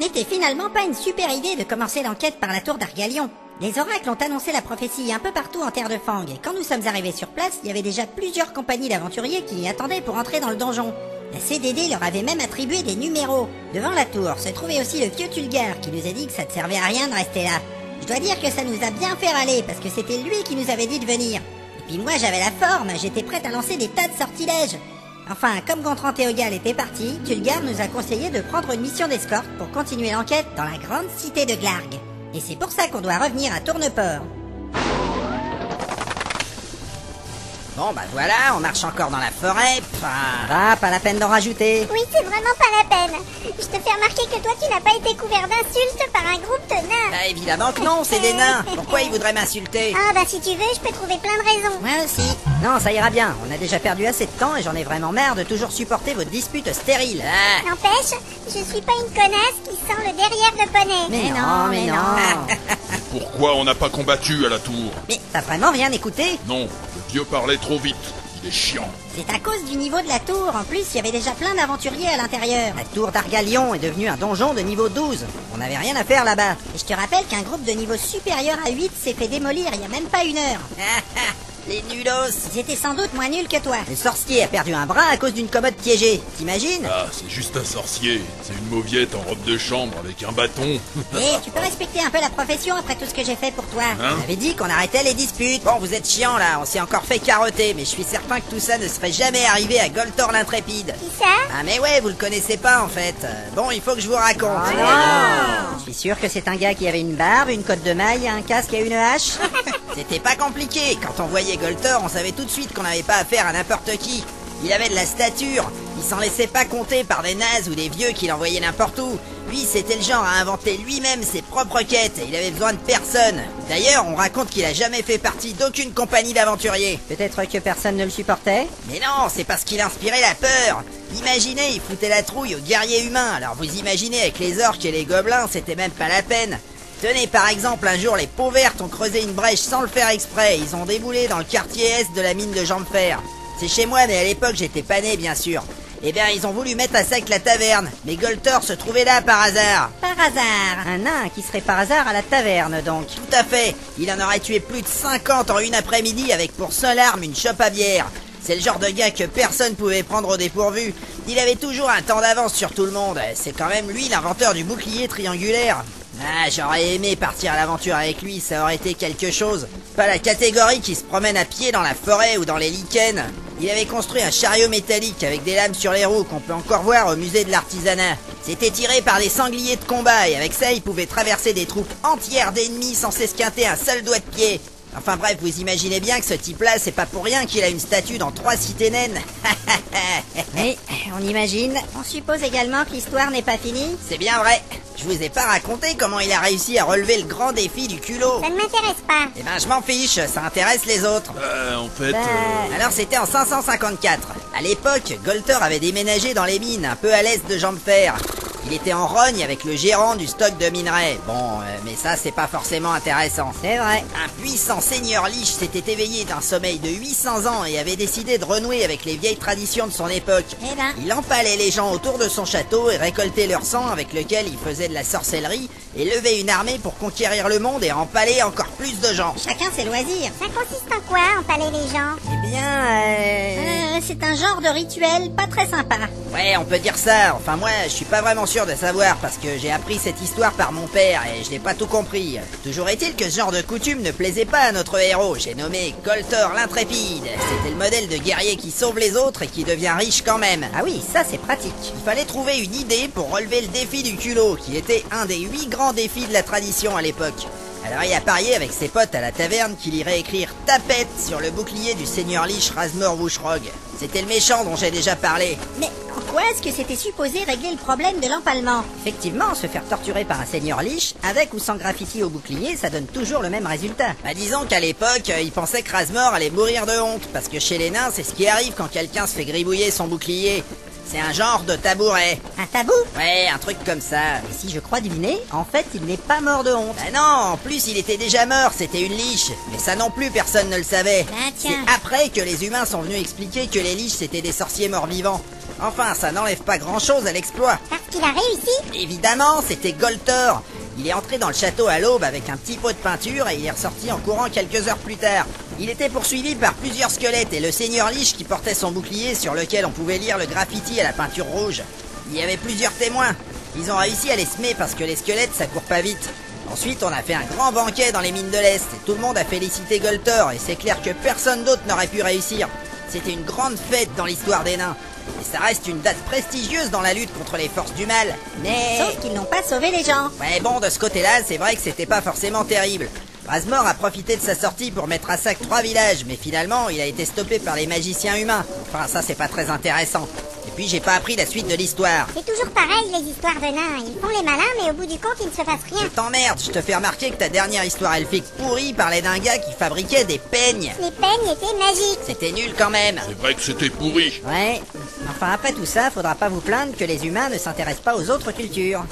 n'était finalement pas une super idée de commencer l'enquête par la tour d'Argalion. Les oracles ont annoncé la prophétie un peu partout en terre de Fang, et quand nous sommes arrivés sur place, il y avait déjà plusieurs compagnies d'aventuriers qui y attendaient pour entrer dans le donjon. La CDD leur avait même attribué des numéros. Devant la tour se trouvait aussi le vieux Tulgar qui nous a dit que ça ne servait à rien de rester là. Je dois dire que ça nous a bien fait râler parce que c'était lui qui nous avait dit de venir. Et puis moi j'avais la forme, j'étais prête à lancer des tas de sortilèges. Enfin, comme Gontran Théogal était parti, Tulgar nous a conseillé de prendre une mission d'escorte pour continuer l'enquête dans la grande cité de Glarg. Et c'est pour ça qu'on doit revenir à Tourneport. Bon bah voilà, on marche encore dans la forêt. Ah, pas la peine d'en rajouter. Oui, c'est vraiment pas la peine. Je te fais remarquer que toi tu n'as pas été couvert d'insultes par un groupe de nains. Bah évidemment que non, c'est des nains. Pourquoi ils voudraient m'insulter? Ah bah si tu veux, je peux trouver plein de raisons. Moi aussi. Non, ça ira bien, on a déjà perdu assez de temps et j'en ai vraiment marre de toujours supporter vos disputes stériles. Ah. N'empêche, je suis pas une connasse qui sent le derrière de poney. Mais non. Pourquoi on n'a pas combattu à la tour? Mais t'as vraiment rien écouté? Non, le vieux parlait trop vite. Il est chiant. C'est à cause du niveau de la tour. En plus, il y avait déjà plein d'aventuriers à l'intérieur. La tour d'Argalion est devenue un donjon de niveau 12. On n'avait rien à faire là-bas. Et je te rappelle qu'un groupe de niveau supérieur à 8 s'est fait démolir il y a même pas une heure. Les nulos. Ils étaient sans doute moins nuls que toi. Le sorcier a perdu un bras à cause d'une commode piégée. T'imagines? Ah, c'est juste un sorcier. C'est une mauviette en robe de chambre avec un bâton. Et tu peux respecter un peu la profession après tout ce que j'ai fait pour toi. Hein? On avait dit qu'on arrêtait les disputes. Bon, vous êtes chiants là, on s'est encore fait carotter, mais je suis certain que tout ça ne serait jamais arrivé à Goltor l'Intrépide. Qui ça? Ah mais ouais, vous le connaissez pas en fait. Bon, il faut que je vous raconte. Je suis sûr que c'est un gars qui avait une barbe, une cotte de maille, un casque et une hache. C'était pas compliqué. Quand on voyait Goltor, on savait tout de suite qu'on n'avait pas affaire à n'importe qui. Il avait de la stature. Il s'en laissait pas compter par des nazes ou des vieux qui l'envoyaient n'importe où. Lui, c'était le genre à inventer lui-même ses propres quêtes et il avait besoin de personne. D'ailleurs, on raconte qu'il a jamais fait partie d'aucune compagnie d'aventuriers. Peut-être que personne ne le supportait. Mais non, c'est parce qu'il inspirait la peur. Imaginez, il foutait la trouille aux guerriers humains. Alors vous imaginez, avec les orques et les gobelins, c'était même pas la peine. Tenez, par exemple, un jour, les peaux vertes ont creusé une brèche sans le faire exprès. Ils ont déboulé dans le quartier est de la mine de Jambfer. C'est chez moi, mais à l'époque, j'étais pas né, bien sûr. Eh bien, ils ont voulu mettre à sec la taverne. Mais Goltor se trouvait là par hasard. Par hasard. Un nain qui serait par hasard à la taverne, donc. Tout à fait. Il en aurait tué plus de 50 en une après-midi avec pour seule arme une chope à bière. C'est le genre de gars que personne pouvait prendre au dépourvu. Il avait toujours un temps d'avance sur tout le monde. C'est quand même lui l'inventeur du bouclier triangulaire. Ah, j'aurais aimé partir à l'aventure avec lui, ça aurait été quelque chose. Pas la catégorie qui se promène à pied dans la forêt ou dans les lichens. Il avait construit un chariot métallique avec des lames sur les roues qu'on peut encore voir au musée de l'artisanat. C'était tiré par des sangliers de combat et avec ça, il pouvait traverser des troupes entières d'ennemis sans s'esquinter un seul doigt de pied. Enfin bref, vous imaginez bien que ce type-là, c'est pas pour rien qu'il a une statue dans 3 cités naines. Oui, on imagine. On suppose également que l'histoire n'est pas finie. C'est bien vrai. Je vous ai pas raconté comment il a réussi à relever le grand défi du culot. Ça ne m'intéresse pas. Eh ben, je m'en fiche, ça intéresse les autres. En fait... Alors c'était en 554. À l'époque, Goltor avait déménagé dans les mines, un peu à l'est de Jambfer. Il était en rogne avec le gérant du stock de minerais. Bon, mais ça c'est pas forcément intéressant. C'est vrai. Un puissant seigneur liche s'était éveillé d'un sommeil de 800 ans et avait décidé de renouer avec les vieilles traditions de son époque. Eh ben. Il empalait les gens autour de son château et récoltait leur sang avec lequel il faisait de la sorcellerie et levait une armée pour conquérir le monde et empaler encore plus de gens. Chacun ses loisirs. Ça consiste en quoi, empaler les gens? Eh bien, C'est un genre de rituel pas très sympa. Ouais, on peut dire ça. Enfin, moi, je suis pas vraiment sûr de savoir parce que j'ai appris cette histoire par mon père et je n'ai pas tout compris. Toujours est-il que ce genre de coutume ne plaisait pas à notre héros. J'ai nommé Goltor l'Intrépide. C'était le modèle de guerrier qui sauve les autres et qui devient riche quand même. Ah oui, ça c'est pratique. Il fallait trouver une idée pour relever le défi du culot, qui était un des 8 grands défis de la tradition à l'époque. Alors il a parié avec ses potes à la taverne qu'il irait écrire tapette sur le bouclier du seigneur liche Razmor Wushrog. C'était le méchant dont j'ai déjà parlé. Mais en quoi est-ce que c'était supposé régler le problème de l'empalement? Effectivement, se faire torturer par un seigneur liche, avec ou sans graffiti au bouclier, ça donne toujours le même résultat. Bah disons qu'à l'époque, il pensait que Razmor allait mourir de honte, parce que chez les nains, c'est ce qui arrive quand quelqu'un se fait gribouiller son bouclier. C'est un genre de tabouret. Un tabou? Ouais, un truc comme ça. Et si je crois deviner, en fait, il n'est pas mort de honte. Bah non, en plus il était déjà mort, c'était une liche. Mais ça non plus, personne ne le savait. Ah, tiens. C'est après que les humains sont venus expliquer que les liches c'était des sorciers morts-vivants. Enfin, ça n'enlève pas grand-chose à l'exploit. Parce qu'il a réussi. Évidemment, c'était Goltor. Il est entré dans le château à l'aube avec un petit pot de peinture et il est ressorti en courant quelques heures plus tard. Il était poursuivi par plusieurs squelettes et le seigneur Lich qui portait son bouclier sur lequel on pouvait lire le graffiti à la peinture rouge. Il y avait plusieurs témoins. Ils ont réussi à les semer parce que les squelettes ça court pas vite. Ensuite, on a fait un grand banquet dans les mines de l'Est et tout le monde a félicité Goltor et c'est clair que personne d'autre n'aurait pu réussir. C'était une grande fête dans l'histoire des nains. Et ça reste une date prestigieuse dans la lutte contre les forces du mal. Mais... Sauf qu'ils n'ont pas sauvé les gens. Ouais bon, de ce côté-là, c'est vrai que c'était pas forcément terrible. Razmor a profité de sa sortie pour mettre à sac 3 villages, mais finalement, il a été stoppé par les magiciens humains. Enfin, ça c'est pas très intéressant. Et puis j'ai pas appris la suite de l'histoire. C'est toujours pareil, les histoires de nains. Ils font les malins, mais au bout du compte, il ne se passe Je rien. t'emmerde, je te fais remarquer que ta dernière histoire elfique pourrie parlait d'un gars qui fabriquait des peignes. Les peignes étaient magiques. C'était nul quand même. C'est vrai que c'était pourri. Ouais. Enfin, après tout ça, faudra pas vous plaindre que les humains ne s'intéressent pas aux autres cultures.